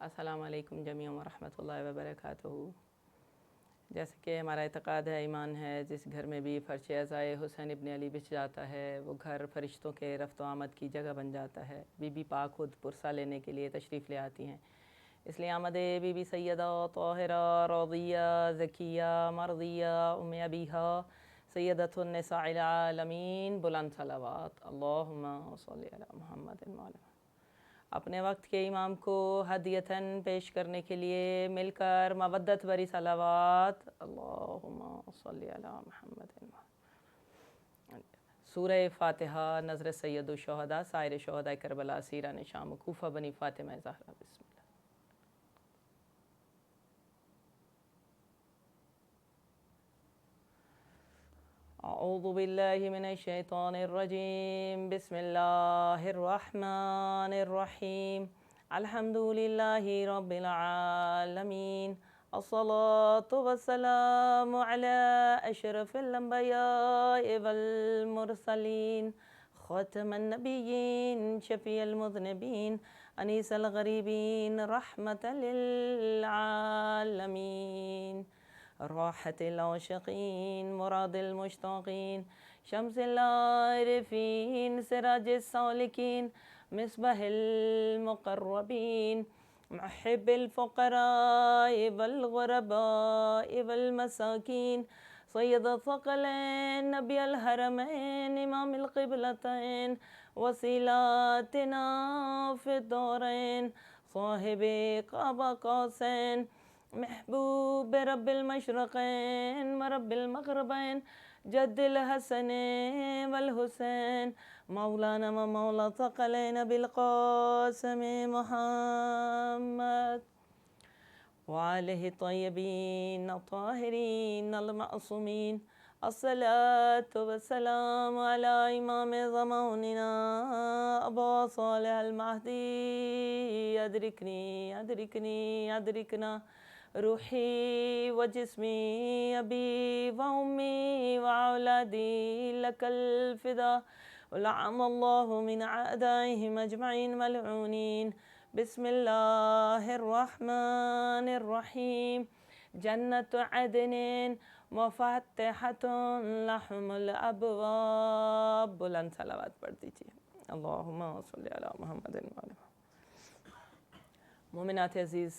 السلام علیکم جمیعا ورحمۃ اللہ وبرکاتہ۔ جیسے کہ ہمارا اعتقاد ہے، ایمان ہے، جس گھر میں بھی فرش عزائے حسین ابن علی بچھ جاتا ہے وہ گھر فرشتوں کے رفت و آمد کی جگہ بن جاتا ہے۔ بی بی پاک خود پرسہ لینے کے لیے تشریف لے آتی ہیں، اس لیے آمد بی بی سیدہ طاہرہ راضیہ ذکیہ مرضیہ ام ابیہا سیدۃ النساء العالمین بلند صلوات اللہم صلی علی محمد وعلی۔ اپنے وقت کے امام کو ہدیتاً پیش کرنے کے لیے مل کر مودت بری صلوات اللہم صلی علی محمد۔ سورہ فاتحہ نظر سید الشہداء سائر شہداء کربلا اسیران شام و کوفہ بنی فاطمہ زہرا۔ بسم اللہ۔ اعوذ باللہ من الشیطان الرجیم، بسم اللہ الرحمن الرحیم، الحمد للہ رب العالمین، الصلاة والسلام علی اشرف الانبیاء والمرسلین، خاتم النبیین شفیع المذنبین انیس الغریبین رحمۃ للعالمین، راحت العاشقین مراد المشتاقین، شمس العارفین سراج السالکین، مصباح المقربین، محب الفقراء والغرباء والمساکین، سید الثقلین نبی الحرمین امام القبلتین وسیلاتنا فی الدارین، صاحب کعبہ قوسین، محبوب رب المشرقین ورب المغربین، جد الحسن والحسین، مولانا و مولا ثقلین بالقاسم محمد وآلہ الطیبین الطاہرین المعصومین، الصلاة والسلام علی امام زماننا ابا صالح المہدی، ادرکنی ادرکنی ادرکنا روحی و جسمی ابی و امی و اولادی لک الفدا، لعن اللہ من اعدائهم اجمعین ملعونین۔ بسم اللہ الرحمن الرحیم، جنت عدن مفتحۃ لہم الابواب، بلند صلوات پڑھ دیجیے اللہم صلی علی محمد وعلی۔ مومنات عزیز،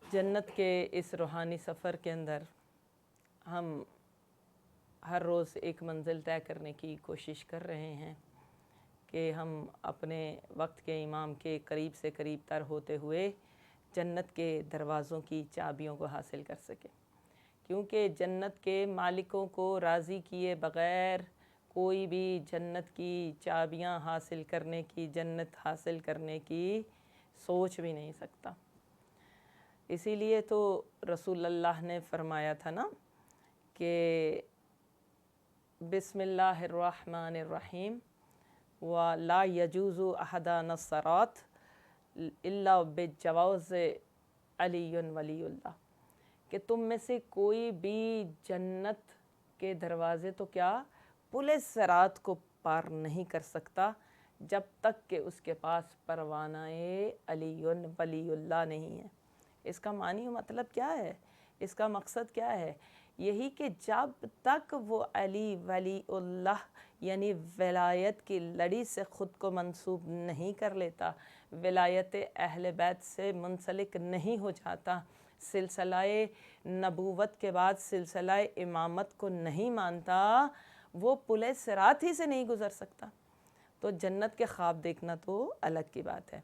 جنت کے اس روحانی سفر کے اندر ہم ہر روز ایک منزل طے کرنے کی کوشش کر رہے ہیں کہ ہم اپنے وقت کے امام کے قریب سے قریب تر ہوتے ہوئے جنت کے دروازوں کی چابیوں کو حاصل کر سکیں، کیونکہ جنت کے مالکوں کو راضی کیے بغیر کوئی بھی جنت کی چابیاں حاصل کرنے کی، جنت حاصل کرنے کی سوچ بھی نہیں سکتا۔ اسی لیے تو رسول اللہ نے فرمایا تھا نا کہ بسم اللہ الرحمن الرحیم وَلَا يَجُوزُ أَحَدًا الصِّرَاطَ إِلَّا بِجَوَازِ عَلِيٌّ وَلِيُّ اللَّهِ، کہ تم میں سے کوئی بھی جنت کے دروازے تو کیا پل صراط کو پار نہیں کر سکتا جب تک کہ اس کے پاس پروانہ علی ولی اللہ نہیں ہے۔ اس کا معنی و مطلب کیا ہے؟ اس کا مقصد کیا ہے؟ یہی کہ جب تک وہ علی ولی اللہ یعنی ولایت کی لڑی سے خود کو منسوب نہیں کر لیتا، ولایت اہل بیت سے منسلک نہیں ہو جاتا، سلسلہ نبوت کے بعد سلسلہ امامت کو نہیں مانتا، وہ پل صراط ہی سے نہیں گزر سکتا۔ تو جنت کے خواب دیکھنا تو الگ کی بات ہے،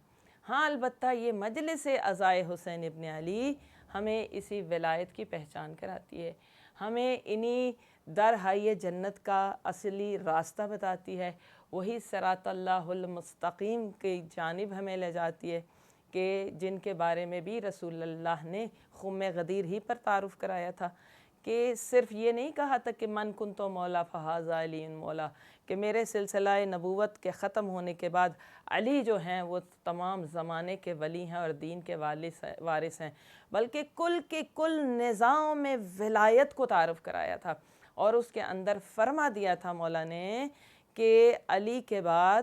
ہاں البتہ یہ مجلس عزائے حسین ابن علی ہمیں اسی ولایت کی پہچان کراتی ہے، ہمیں انہی درہائے جنت کا اصلی راستہ بتاتی ہے، وہی صراط اللہ المستقیم کی جانب ہمیں لے جاتی ہے کہ جن کے بارے میں بھی رسول اللہ نے خم غدیر ہی پر تعارف کرایا تھا کہ صرف یہ نہیں کہا تھا کہ من کنت مولا فہذا علی مولا، کہ میرے سلسلہ نبوت کے ختم ہونے کے بعد علی جو ہیں وہ تمام زمانے کے ولی ہیں اور دین کے وارث ہیں، بلکہ کل کے کل نظام ولایت کو تعارف کرایا تھا، اور اس کے اندر فرما دیا تھا مولا نے کہ علی کے بعد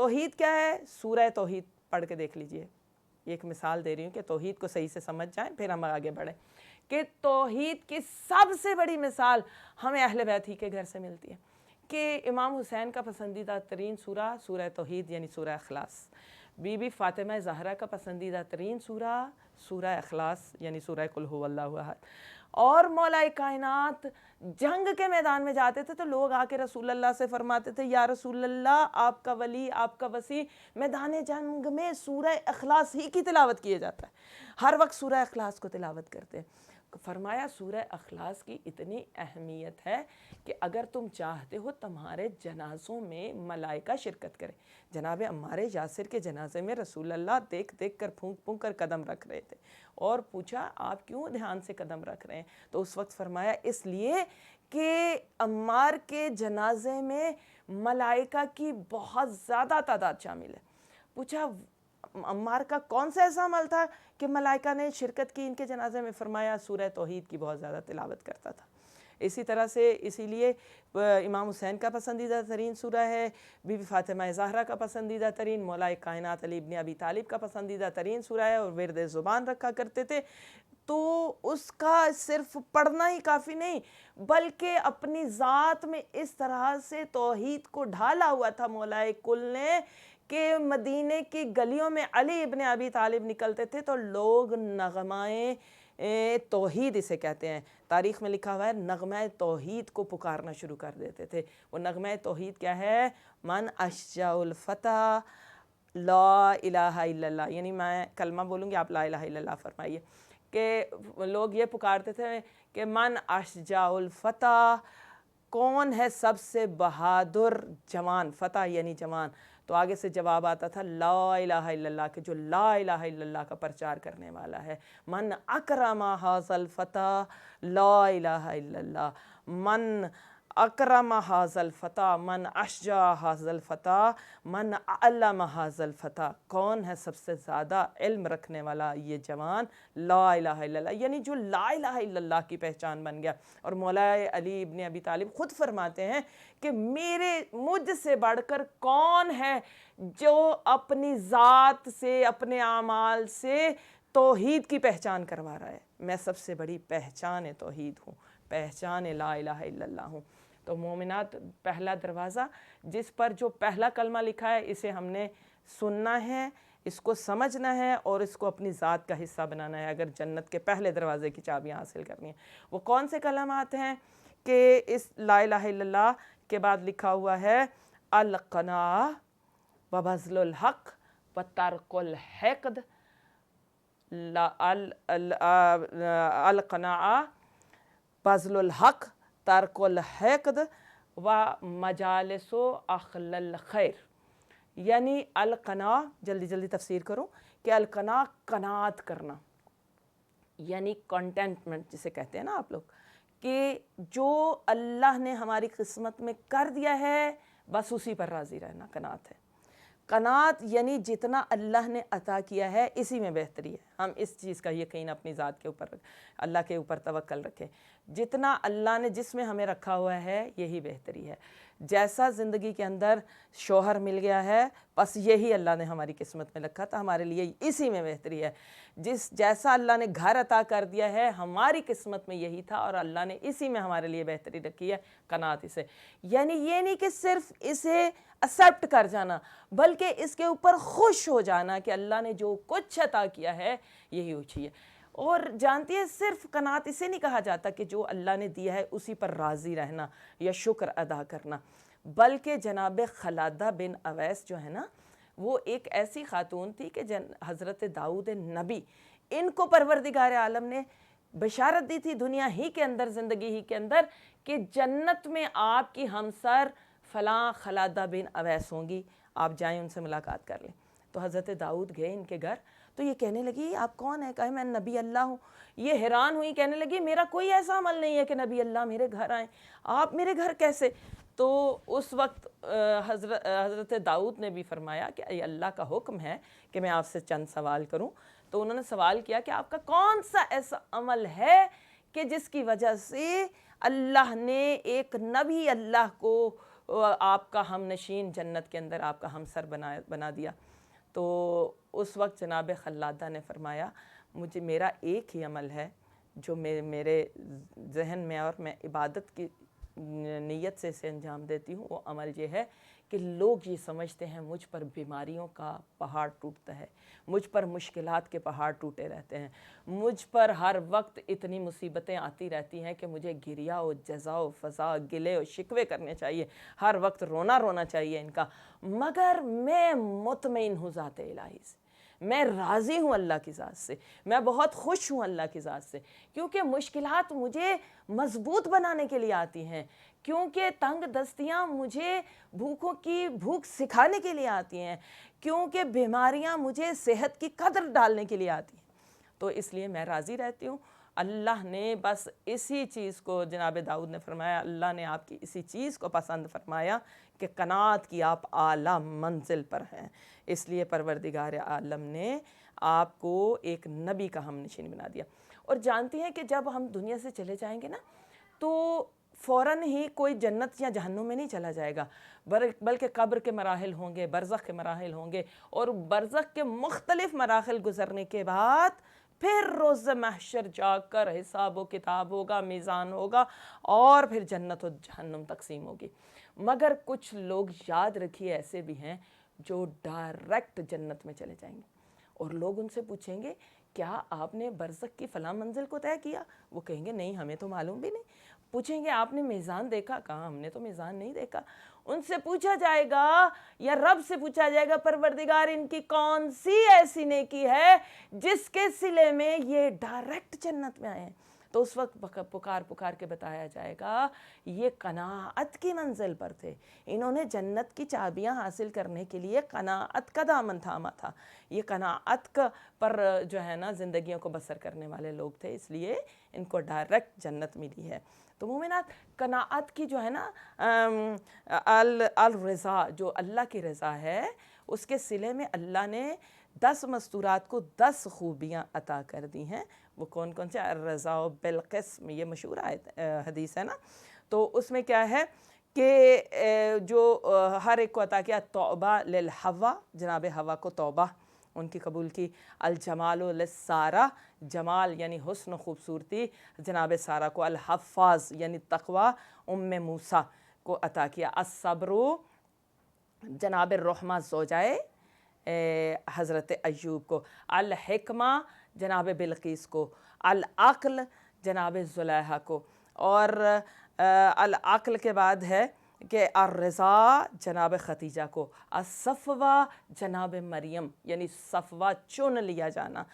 توحید کیا ہے؟ سورہ توحید پڑھ کے دیکھ لیجئے. ایک مثال دے رہی ہوں کہ توحید کو صحیح سے سمجھ جائیں، پھر ہم آگے بڑھیں. کہ توحید کی سب سے بڑی مثال ہمیں اہل بیت ہی کے گھر سے ملتی ہے کہ امام حسین کا پسندیدہ ترین سورہ سورہ توحید یعنی سورہ اخلاص. بی بی فاطمہ زہرا کا پسندیدہ ترین سورہ سورہ اخلاص یعنی سورہ قل هو اللہ احد. اور مولا کائنات جنگ کے میدان میں جاتے تھے تو لوگ آ کے رسول اللہ سے فرماتے تھے یا رسول اللہ آپ کا ولی آپ کا وسیع میدان جنگ میں سورہ اخلاص ہی کی تلاوت کیے جاتا ہے. ہر وقت سورہ اخلاص کو تلاوت کرتے ہیں. فرمایا سورہ اخلاص کی اتنی اہمیت ہے کہ اگر تم چاہتے ہو تمہارے جنازوں میں ملائکہ شرکت کرے. جناب عمار یاسر کے جنازے میں رسول اللہ دیکھ دیکھ کر پھونک پھونک کر قدم رکھ رہے تھے اور پوچھا آپ کیوں دھیان سے قدم رکھ رہے ہیں؟ تو اس وقت فرمایا اس لیے کہ عمار کے جنازے میں ملائکہ کی بہت زیادہ تعداد شامل ہے. پوچھا عمار کا کون سا ایسا عمل تھا کہ ملائکہ نے شرکت کی ان کے جنازے میں؟ فرمایا سورہ توحید کی بہت زیادہ تلاوت کرتا تھا. اسی طرح سے اسی لیے امام حسین کا پسندیدہ ترین سورہ ہے، بی بی فاطمہ زہرا کا پسندیدہ ترین، مولا کائنات علی ابن ابی طالب کا پسندیدہ ترین سورہ ہے اور ورد زبان رکھا کرتے تھے. تو اس کا صرف پڑھنا ہی کافی نہیں بلکہ اپنی ذات میں اس طرح سے توحید کو ڈھالا ہوا تھا مولا کل نے کہ مدینے کی گلیوں میں علی ابن ابی طالب نکلتے تھے تو لوگ نغمائے توحید اسے کہتے ہیں، تاریخ میں لکھا ہوا ہے نغمہ توحید کو پکارنا شروع کر دیتے تھے. وہ نغمہ توحید کیا ہے؟ من اشجع الفتح لا الہ الا اللہ. یعنی میں کلمہ بولوں گی آپ لا الہ الا اللہ فرمائیے. کہ لوگ یہ پکارتے تھے کہ من اشجع الفتح، کون ہے سب سے بہادر جوان؟ فتح یعنی جوان. تو آگے سے جواب آتا تھا لا الہ الا اللہ، کہ جو لا الہ الا اللہ کا پرچار کرنے والا ہے. من اکرم ھذا الفتح لا الہ الا اللہ، من اکرم ھذا الفتح، من اشجع ھذا الفتح، من علم ھذا الفتح. کون ہے سب سے زیادہ علم رکھنے والا یہ جوان؟ لا الہ الا اللہ. یعنی جو لا الہ الا اللہ کی پہچان بن گیا. اور مولا علی ابن ابی طالب خود فرماتے ہیں کہ مجھ سے بڑھ کر کون ہے جو اپنی ذات سے اپنے اعمال سے توحید کی پہچان کروا رہا ہے. میں سب سے بڑی پہچان توحید ہوں، پہچان لا الہ الا اللہ ہوں. تو مومنات پہلا دروازہ جس پر جو پہلا کلمہ لکھا ہے اسے ہم نے سننا ہے، اس کو سمجھنا ہے اور اس کو اپنی ذات کا حصہ بنانا ہے اگر جنت کے پہلے دروازے کی چابیاں حاصل کرنی ہیں. وہ کون سے کلمات ہیں کہ اس لا الہ الا اللہ کے بعد لکھا ہوا ہے القناعہ وبذل الحق وترک الحقد. القناعہ بذل الحق ترک الحقد و مجالس و اخل الخیر. یعنی القناع، جلدی جلدی تفسیر کروں کہ القناع قناعت کرنا یعنی کنٹینٹمنٹ جسے کہتے ہیں نا آپ لوگ، کہ جو اللہ نے ہماری قسمت میں کر دیا ہے بس اسی پر راضی رہنا قناعت ہے. قناعت یعنی جتنا اللہ نے عطا کیا ہے اسی میں بہتری ہے. ہم اس چیز کا یقین اپنی ذات کے اوپر رکھیں، اللہ کے اوپر توکل رکھیں. جتنا اللہ نے جس میں ہمیں رکھا ہوا ہے یہی بہتری ہے. جیسا زندگی کے اندر شوہر مل گیا ہے بس یہی اللہ نے ہماری قسمت میں رکھا تھا، ہمارے لیے اسی میں بہتری ہے. جیسا اللہ نے گھر عطا کر دیا ہے ہماری قسمت میں یہی تھا اور اللہ نے اسی میں ہمارے لیے بہتری رکھی ہے. قناعت اسے یعنی یہ نہیں کہ صرف اسے ایکسیپٹ کر جانا بلکہ اس کے اوپر خوش ہو جانا کہ اللہ نے جو کچھ عطا کیا ہے یہی اونچی ہے. اور جانتی ہے صرف قناعت اسے نہیں کہا جاتا کہ جو اللہ نے دیا ہے اسی پر راضی رہنا یا شکر ادا کرنا، بلکہ جناب خلادہ بن اویس جو ہے نا وہ ایک ایسی خاتون تھی کہ حضرت داؤد نبی ان کو پروردگار عالم نے بشارت دی تھی دنیا ہی کے اندر، زندگی ہی کے اندر، کہ جنت میں آپ کی ہمسر فلاں خلادہ بن اویس ہوں گی، آپ جائیں ان سے ملاقات کر لیں. تو حضرت داؤد گئے ان کے گھر تو یہ کہنے لگی آپ کون ہیں؟ کہا میں نبی اللہ ہوں. یہ حیران ہوئی، کہنے لگی میرا کوئی ایسا عمل نہیں ہے کہ نبی اللہ میرے گھر آئیں، آپ میرے گھر کیسے؟ تو اس وقت حضرت داؤد نے بھی فرمایا کہ اے اللہ کا حکم ہے کہ میں آپ سے چند سوال کروں. تو انہوں نے سوال کیا کہ آپ کا کون سا ایسا عمل ہے کہ جس کی وجہ سے اللہ نے ایک نبی اللہ کو آپ کا ہم نشین جنت کے اندر آپ کا ہمسر بنا دیا۔ تو اس وقت جناب خلادہ نے فرمایا مجھے میرا ایک ہی عمل ہے جو میرے ذہن میں اور میں عبادت کی نیت سے اسے انجام دیتی ہوں، وہ عمل یہ ہے کہ لوگ یہ سمجھتے ہیں مجھ پر بیماریوں کا پہاڑ ٹوٹتا ہے، مجھ پر مشکلات کے پہاڑ ٹوٹے رہتے ہیں، مجھ پر ہر وقت اتنی مصیبتیں آتی رہتی ہیں کہ مجھے گریہ و جزا و فضا گلے و شکوے کرنے چاہیے، ہر وقت رونا چاہیے ان کا، مگر میں مطمئن ہوں ذات الہی سے، میں راضی ہوں اللہ کی ذات سے، میں بہت خوش ہوں اللہ کی ذات سے، کیونکہ مشکلات مجھے مضبوط بنانے کے لیے آتی ہیں، کیونکہ تنگ دستیاں مجھے بھوکوں کی بھوک سکھانے کے لیے آتی ہیں، کیونکہ بیماریاں مجھے صحت کی قدر ڈالنے کے لیے آتی ہیں، تو اس لیے میں راضی رہتی ہوں۔ اللہ نے بس اسی چیز کو، جناب داؤد نے فرمایا اللہ نے آپ کی اسی چیز کو پسند فرمایا کہ قناعت کی آپ اعلیٰ منزل پر ہیں، اس لیے پروردگار عالم نے آپ کو ایک نبی کا ہم نشین بنا دیا۔ اور جانتی ہیں کہ جب ہم دنیا سے چلے جائیں گے نا تو فوراً ہی کوئی جنت یا جہنم میں نہیں چلا جائے گا، بلکہ قبر کے مراحل ہوں گے، برزخ کے مراحل ہوں گے، اور برزخ کے مختلف مراحل گزرنے کے بعد پھر روز محشر جا کر حساب و کتاب ہوگا، میزان ہوگا، اور پھر جنت و جہنم تقسیم ہوگی۔ مگر کچھ لوگ یاد رکھیے ایسے بھی ہیں جو ڈائریکٹ جنت میں چلے جائیں گے، اور لوگ ان سے پوچھیں گے کیا آپ نے برزخ کی فلاں منزل کو طے کیا؟ وہ کہیں گے نہیں ہمیں تو معلوم بھی نہیں۔ پوچھیں گے آپ نے میزان دیکھا؟ کہا ہم نے تو میزان نہیں دیکھا۔ ان سے پوچھا جائے گا یا رب سے پوچھا جائے گا پروردگار ان کی کون سی ایسی نیکی ہے جس کے صلے میں یہ ڈائریکٹ جنت میں آئے ہیں؟ تو اس وقت پکار کے بتایا جائے گا یہ قناعت کی منزل پر تھے، انہوں نے جنت کی چابیاں حاصل کرنے کے لیے قناعت کا دامن تھاما تھا، یہ قناعت پر جو ہے نا زندگیوں کو بسر کرنے والے لوگ تھے، اس لیے ان کو ڈائریکٹ جنت ملی ہے۔ تو مومنات، قناعت کی جو ہے نا الرضا، جو اللہ کی رضا ہے، اس کے صلے میں اللہ نے 10 مستورات کو 10 خوبیاں عطا کر دی ہیں۔ وہ کون کون سے؟ الرضا بالقسم، یہ مشہور حدیث ہے نا، تو اس میں کیا ہے کہ جو ہر ایک کو عطا کیا، توبہ للحوا، جناب حوا کو توبہ ان کی قبول کی، الجمال للسارہ، جمال یعنی حسن و خوبصورتی جناب سارہ کو، الحفاظ یعنی تقوی ام موسیٰ کو عطا کیا، الصبر جناب الرحمہ زوجائے حضرت ایوب کو، الحکمہ جناب بلقیس کو، العقل جناب زلیخا کو، اور العقل کے بعد ہے کہ الرضا جناب ختیجہ کو، الصفوہ جناب مریم یعنی صفوہ چن لیا جانا۔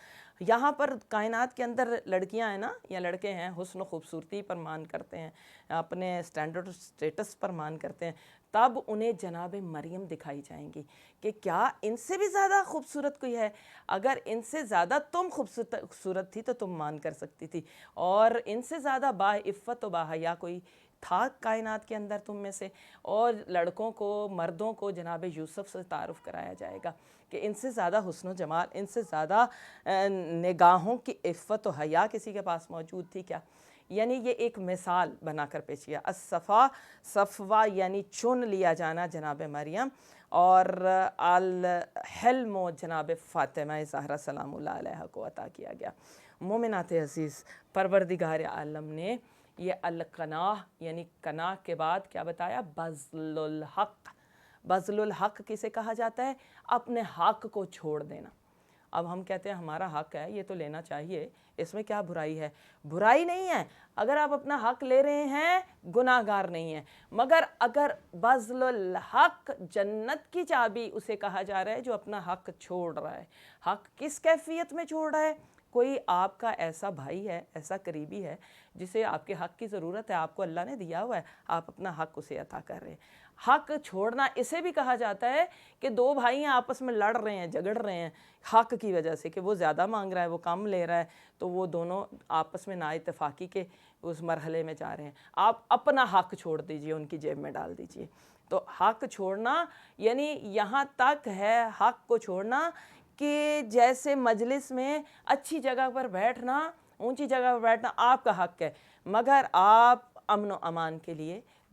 یہاں پر کائنات کے اندر لڑکیاں ہیں نا یا لڑکے ہیں، حسن و خوبصورتی پر مان کرتے ہیں، اپنے سٹینڈرڈ سٹیٹس پر مان کرتے ہیں، تب انہیں جناب مریم دکھائی جائیں گی کہ کیا ان سے بھی زیادہ خوبصورت کوئی ہے؟ اگر ان سے زیادہ تم خوبصورت تھی تو تم مان کر سکتی تھی، اور ان سے زیادہ با عفت و با حیا کوئی تھا کائنات کے اندر تم میں سے؟ اور لڑکوں کو، مردوں کو جناب یوسف سے تعارف کرایا جائے گا کہ ان سے زیادہ حسن و جمال، ان سے زیادہ نگاہوں کی عفت و حیا کسی کے پاس موجود تھی کیا؟ یعنی یہ ایک مثال بنا کر پیش کیا۔ الصفا، صفوہ یعنی چن لیا جانا جناب مریم، اور الحلم جناب فاطمہ زہرا سلام اللہ علیہ کو عطا کیا گیا۔ مومنات عزیز، پروردگار عالم نے یہ القناع یعنی قناع کے بعد کیا بتایا؟ بذل الحق۔ بذل الحق کسے کہا جاتا ہے؟ اپنے حق کو چھوڑ دینا۔ اب ہم کہتے ہیں ہمارا حق ہے یہ تو لینا چاہیے، اس میں کیا برائی ہے؟ برائی نہیں ہے، اگر آپ اپنا حق لے رہے ہیں گناہ گار نہیں ہیں، مگر اگر بذل الحق جنت کی چابی اسے کہا جا رہا ہے جو اپنا حق چھوڑ رہا ہے۔ حق کس کیفیت میں چھوڑ رہا ہے؟ کوئی آپ کا ایسا بھائی ہے، ایسا قریبی ہے جسے آپ کے حق کی ضرورت ہے، آپ کو اللہ نے دیا ہوا ہے، آپ اپنا حق اسے عطا کر رہے ہیں۔ حق چھوڑنا اسے بھی کہا جاتا ہے کہ دو بھائی آپس میں لڑ رہے ہیں، جھگڑ رہے ہیں حق کی وجہ سے، کہ وہ زیادہ مانگ رہا ہے، وہ کم لے رہا ہے، تو وہ دونوں آپس میں نا اتفاقی کے اس مرحلے میں جا رہے ہیں، آپ اپنا حق چھوڑ دیجئے، ان کی جیب میں ڈال دیجئے۔ تو حق چھوڑنا یعنی یہاں تک ہے حق کو چھوڑنا کہ جیسے مجلس میں اچھی جگہ پر بیٹھنا، اونچی جگہ پر بیٹھنا آپ کا حق ہے، مگر آپ امن و امان کے لیے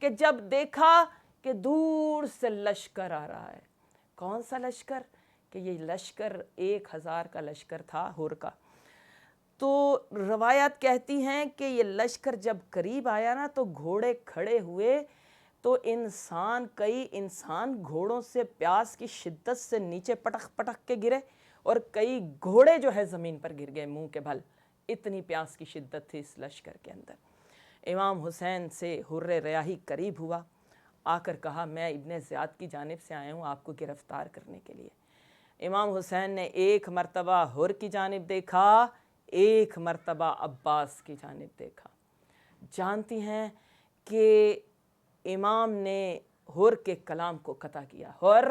کہ جب دیکھا کہ دور سے لشکر آ رہا ہے. کون سا لشکر؟ کہ یہ لشکر 1000 کا لشکر تھا حر کا. تو روایات کہتی ہیں کہ یہ لشکر جب قریب آیا نا تو گھوڑے کھڑے ہوئے تو کئی انسان گھوڑوں سے پیاس کی شدت سے نیچے پٹک پٹک کے گرے اور کئی گھوڑے جو ہے زمین پر گر گئے منہ کے بھل. اتنی پیاس کی شدت تھی اس لشکر کے اندر. امام حسین سے حر ریاحی قریب ہوا، آ کر کہا میں ابن زیاد کی جانب سے آیا ہوں آپ کو گرفتار کرنے کے لیے. امام حسین نے ایک مرتبہ حر کی جانب دیکھا، ایک مرتبہ عباس کی جانب دیکھا. جانتی ہیں کہ امام نے حر کے کلام کو قطع کیا. حر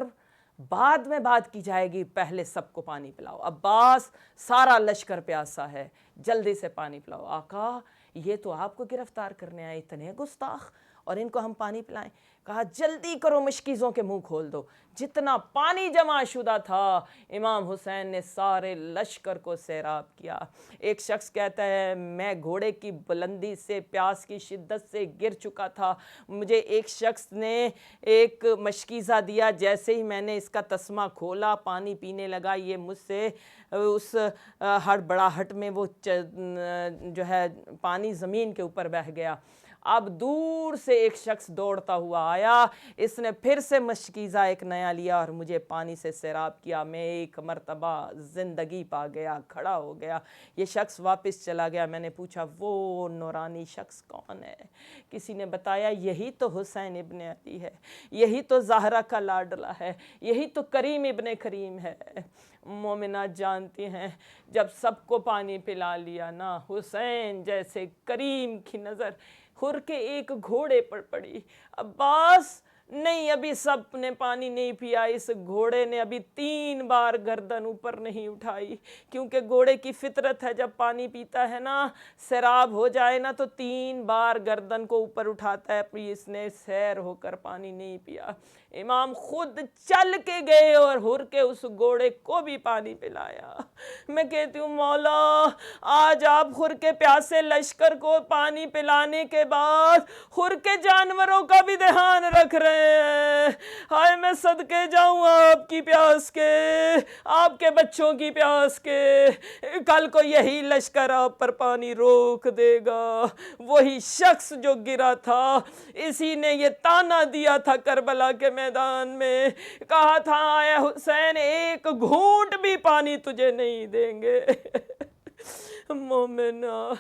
بعد میں بات کی جائے گی، پہلے سب کو پانی پلاؤ. عباس سارا لشکر پیاسا ہے، جلدی سے پانی پلاؤ. آقا یہ تو آپ کو گرفتار کرنے آئے، اتنے گستاخ، اور ان کو ہم پانی پلائیں. کہا جلدی کرو، مشکیزوں کے منہ کھول دو. جتنا پانی جمع شدہ تھا امام حسین نے سارے لشکر کو سیراب کیا. ایک شخص کہتا ہے میں گھوڑے کی بلندی سے پیاس کی شدت سے گر چکا تھا، مجھے ایک شخص نے ایک مشکیزہ دیا، جیسے ہی میں نے اس کا تسمہ کھولا پانی پینے لگا، یہ مجھ سے اس ہڑبڑاہٹ میں وہ جو ہے پانی زمین کے اوپر بہہ گیا. اب دور سے ایک شخص دوڑتا ہوا آیا، اس نے پھر سے مشکیزہ ایک نیا لیا اور مجھے پانی سے سیراب کیا. میں ایک مرتبہ زندگی پا گیا، کھڑا ہو گیا. یہ شخص واپس چلا گیا. میں نے پوچھا وہ نورانی شخص کون ہے؟ کسی نے بتایا یہی تو حسین ابن علی ہے، یہی تو زہرا کا لاڈلا ہے، یہی تو کریم ابن کریم ہے. مومنات جانتی ہیں جب سب کو پانی پلا لیا نا، حسین جیسے کریم کی نظر حر کے ایک گھوڑے پر پڑی. عباس نہیں، ابھی سب نے پانی نہیں پیا، اس گھوڑے نے ابھی 3 بار گردن اوپر نہیں اٹھائی، کیونکہ گھوڑے کی فطرت ہے جب پانی پیتا ہے نا، سیراب ہو جائے نا تو 3 بار گردن کو اوپر اٹھاتا ہے. اس نے سیر ہو کر پانی نہیں پیا. امام خود چل کے گئے اور حر کے اس گھوڑے کو بھی پانی پلایا. میں کہتی ہوں مولا آج آپ حر کے پیاسے لشکر کو پانی پلانے کے بعد حر کے جانوروں کا بھی دھیان رکھ رہے ہیں. ہائے میں صدقے جاؤں آپ کی پیاس کے، آپ کے بچوں کی پیاس کے. کل کو یہی لشکر آپ پر پانی روک دے گا. وہی شخص جو گرا تھا اسی نے یہ تانا دیا تھا کربلا کے میدان میں، کہا تھا اے حسین ایک گھونٹ بھی پانی تجھے نہیں دیں گے. مومنہ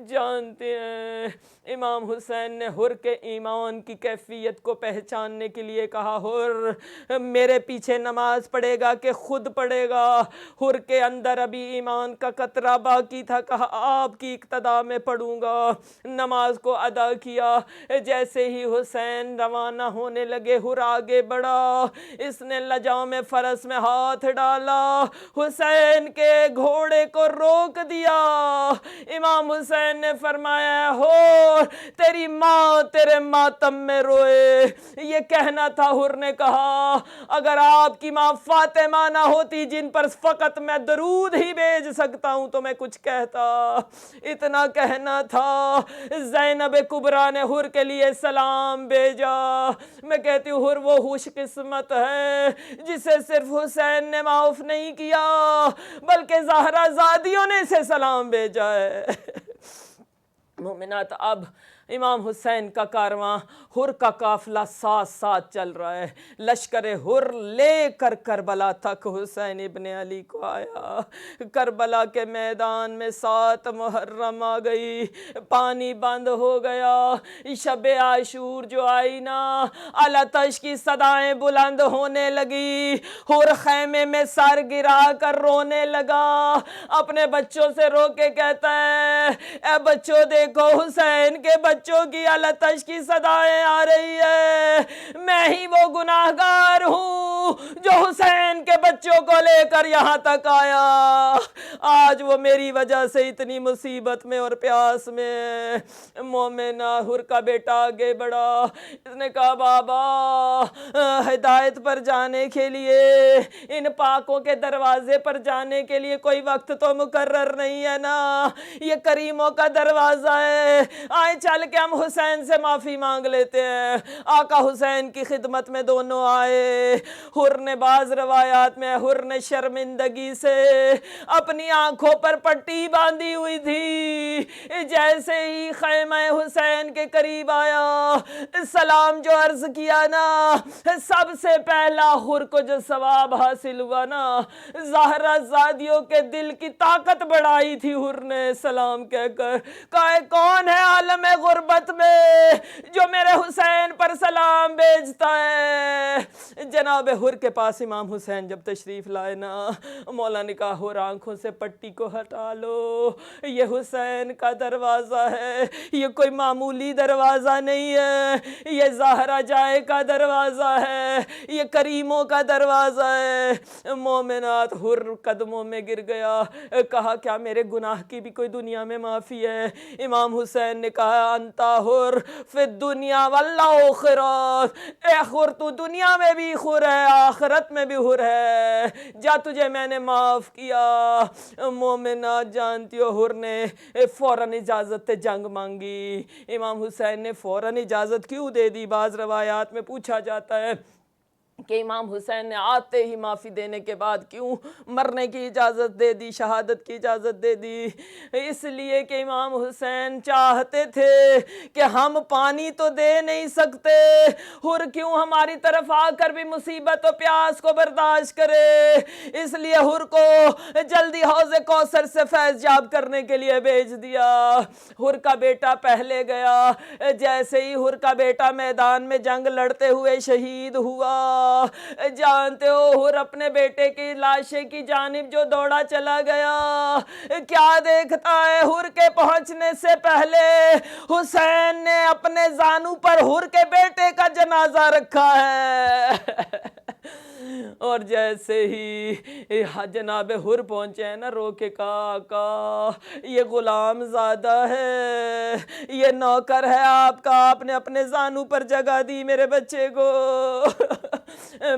جانتے ہیں امام حسین نے حر کے ایمان کی کیفیت کو پہچاننے کے لیے کہا حر میرے پیچھے نماز پڑھے گا کہ خود پڑھے گا؟ حر کے اندر ابھی ایمان کا قطرہ باقی تھا. کہا آپ کی اقتداء میں پڑھوں گا. نماز کو ادا کیا. جیسے ہی حسین روانہ ہونے لگے حر آگے بڑھا، اس نے لجام فرس میں ہاتھ ڈالا، حسین کے گھوڑے کو روک دیا. امام حسین نے فرمایا ہو تیری ماں تیرے ماتم میں روئے. یہ کہنا تھا. حر نے کہا اگر آپ کی ماں فاطمہ نہ ہوتی جن پر فقط میں درود ہی بھیج سکتا ہوں تو میں کچھ کہتا. اتنا کہنا تھا. زینب کبریٰ نے حر کے لیے سلام بھیجا. میں کہتی ہوں حر وہ خوش قسمت ہے جسے صرف حسین نے معاف نہیں کیا بلکہ زہرا زادیوں نے اسے سلام بھیجا ہے. مومنات اب امام حسین کا کارواں حر کا قافلہ ساتھ ساتھ چل رہا ہے. لشکر حر لے کر کربلا تک حسین ابن علی کو آیا. کربلا کے میدان میں 7 محرم آ گئی، پانی بند ہو گیا. شب عاشور جو آئی نا، الاتش کی صدائیں بلند ہونے لگی. حر خیمے میں سر گرا کر رونے لگا. اپنے بچوں سے رو کے کہتا ہے اے بچوں دیکھو حسین کے بچوں کی الاتش کی صدائیں آ رہی ہے. میں ہی وہ گناہگار ہوں جو حسین کے بچوں کو لے کر یہاں تک آیا. آج وہ میری وجہ سے اتنی مصیبت میں اور پیاس میں. مومنہ حر کا بیٹا آگے بڑھا. اس نے کہا بابا ہدایت پر جانے کے لیے، ان پاکوں کے دروازے پر جانے کے لیے کوئی وقت تو مقرر نہیں ہے نا. یہ کریموں کا دروازہ ہے، آئیں چل کہ ہم حسین سے معافی مانگ لیتے ہیں۔ آقا حسین کی خدمت میں دونوں آئے۔ حر نے بعض روایات میں حر نے شرمندگی سے اپنی آنکھوں پر پٹی باندھی ہوئی تھی، جیسے ہی خیمہ حسین کے قریب آیا، سلام جو عرض کیا نا، سب سے پہلا حر کو جو ثواب حاصل ہوا نا، زہرا زادیوں کے دل کی طاقت بڑھائی تھی حر نے سلام کہہ کر۔ کہا کون ہے عالم غربت میں جو میرے حسین پر سلام بھیجتا ہے؟ جناب حر کے پاس امام حسین جب تشریف لائے نا، مولا نے کہا حر آنکھوں سے پٹی کو ہٹا لو، یہ حسین کا دروازہ ہے، یہ کوئی معمولی دروازہ نہیں ہے، یہ زہرا جائے کا دروازہ ہے، یہ کریموں کا دروازہ ہے۔ مومنات حر قدموں میں گر گیا، کہا کیا میرے گناہ کی بھی کوئی دنیا میں معافی ہے؟ امام حسین نے کہا انتا حر فی الدنیا والآخرت، اے حر تو دنیا میں بھی حر ہے، آخرت میں بھی حر ہے، جا تجھے میں نے معاف کیا۔ مومنات جانتی ہو حر نے فوراً اجازت جنگ مانگی۔ امام حسین نے فوراً اجازت کیوں دے دی؟ بعض روایات میں پوچھا جاتا ہے کہ امام حسین نے آتے ہی معافی دینے کے بعد کیوں مرنے کی اجازت دے دی، شہادت کی اجازت دے دی؟ اس لیے کہ امام حسین چاہتے تھے کہ ہم پانی تو دے نہیں سکتے، حر کیوں ہماری طرف آ کر بھی مصیبت و پیاس کو برداشت کرے، اس لیے حر کو جلدی حوض کوثر سے فیض یاب کرنے کے لیے بھیج دیا۔ حر کا بیٹا پہلے گیا، جیسے ہی حر کا بیٹا میدان میں جنگ لڑتے ہوئے شہید ہوا، جانتے ہو حر اپنے بیٹے کی لاشے کی جانب جو دوڑا چلا گیا، کیا دیکھتا ہے؟ حر کے پہنچنے سے پہلے حسین نے اپنے زانو پر حر کے بیٹے کا جنازہ رکھا ہے۔ اور جیسے ہی جناب حر پہنچے ہیں نا، رو کے کہا آقا یہ غلام زادہ ہے، یہ نوکر ہے آپ کا، آپ نے اپنے زانو پر جگہ دی میرے بچے کو،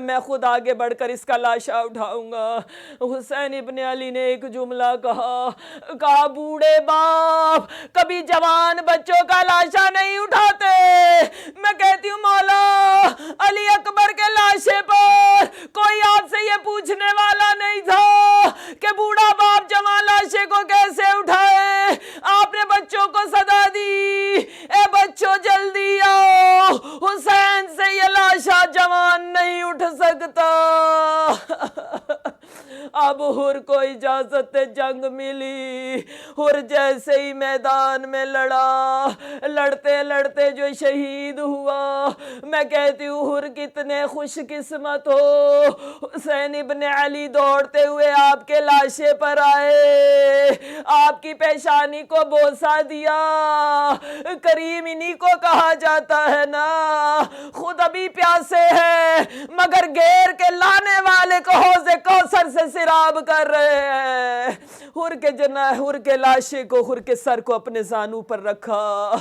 میں خود آگے بڑھ کر اس کا لاشا اٹھاؤں گا۔ حسین ابن علی نے ایک جملہ کہا بوڑھے باپ کبھی جوان بچوں کا لاشا نہیں اٹھاتے۔ میں کہتی ہوں مولا علی اکبر کے لاشے پر کوئی آپ سے یہ پوچھنے والا نہیں تھا کہ بوڑھا باپ جوان لاشے کو کیسے اٹھائے، آپ نے بچوں کو صدا دی، اے بچوں جلدی آؤ، حسین سے یہ لاشا جوان نہیں اٹھ سکتا۔ اب حر کو اجازت جنگ ملی، حر جیسے ہی میدان میں لڑا، لڑتے لڑتے جو شہید ہوا، میں کہتی ہوں حر کتنے خوش قسمت ہو، حسین ابن علی دوڑتے ہوئے آپ کے لاشے پر آئے، آپ کی پیشانی کو بوسہ دیا۔ کریم انہی کو کہا جاتا ہے نا، خود ابھی پیاسے ہیں مگر گھیر کے لانے والے کو حوض کوثر سے سراب کر رہے ہیں۔ حر کے لاشے کو، حر کے سر کو اپنے زانو پر رکھا،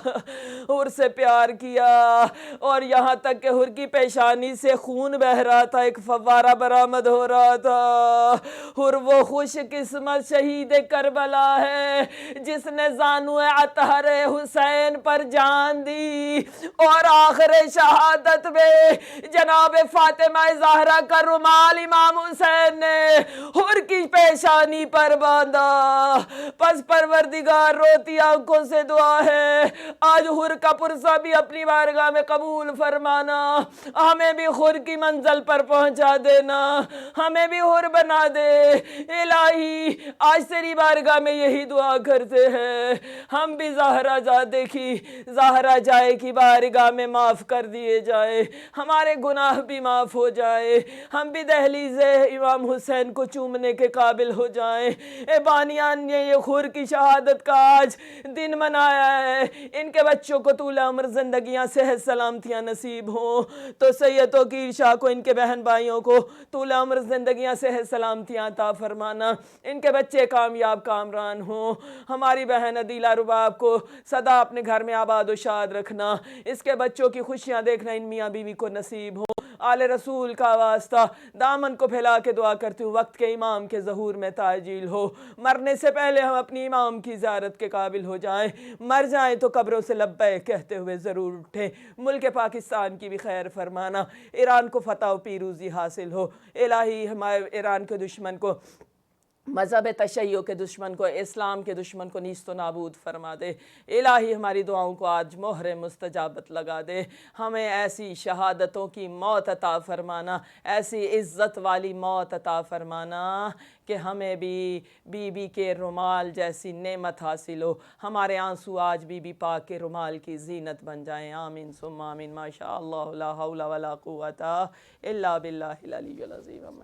حر سے پیار کیا، اور یہاں تک کہ حر کی پیشانی سے خون بہ رہا تھا، ایک فوارہ برآمد ہو رہا تھا۔ حر وہ خوش قسمت شہید کربلا ہے جس نے زانو اطہر حسین پر جان دی، اور آخر شہادت میں جناب فاطمہ زہرا کا رومال امام حسین نے حر کی پیشانی پر باندھا۔ پس پروردگار روتی آنکھوں سے دعا ہے آج حر کا پرسہ بھی اپنی بارگاہ میں قبول فرمانا، ہمیں بھی حر کی منزل پر پہنچا دینا، ہمیں بھی حر بنا دے الہی۔ آج تیری بارگاہ میں یہی دعا کرتے ہیں، ہم بھی زہرا جائے کی بارگاہ میں معاف کر دیے جائے، ہمارے گناہ بھی معاف ہو جائے، ہم بھی دہلیز امام حسین کو چومنے کے قابل ہو جائیں۔ اے بانیان نے یہ حر کی شہادت کا آج دن منایا ہے، ان کے بچوں کو طول عمر زندگیاں صحت سلامتیاں نصیب ہوں، تو سیدوں کی عشاء کو، ان کے بہن بھائیوں کو طول عمر زندگیاں صحت سلامتیاں عطا فرمانا، ان کے بچے کامیاب کامران ہوں۔ ہوں۔ ہماری بہن عدیلہ رباب کو سدا اپنے گھر میں آباد و شاد رکھنا، اس کے بچوں کی خوشیاں دیکھنا ان میاں بیوی کو نصیب ہو۔ آل رسول کا واسطہ دامن کو پھیلا کے دعا کرتی ہوں وقت کے امام کے ظہور میں تعجیل ہو، مرنے سے پہلے ہم اپنی امام کی زیارت کے قابل ہو جائیں، مر جائیں تو قبروں سے لبیک کہتے ہوئے ضرور اٹھیں۔ ملک پاکستان کی بھی خیر فرمانا، ایران کو فتح و پیروزی حاصل ہو۔ الہی ہمارے ایران کے دشمن کو، مذہب تشیع کے دشمن کو، اسلام کے دشمن کو نیست و نابود فرما دے۔ الہی ہماری دعاؤں کو آج مہر مستجابت لگا دے، ہمیں ایسی شہادتوں کی موت عطا فرمانا، ایسی عزت والی موت عطا فرمانا کہ ہمیں بھی بی بی کے رومال جیسی نعمت حاصل ہو، ہمارے آنسو آج بی بی پاک کے رومال کی زینت بن جائیں۔ آمین ثم آمین۔ ما شاء اللہ لا حول ولا قوة الا باللہ العلی العظیم۔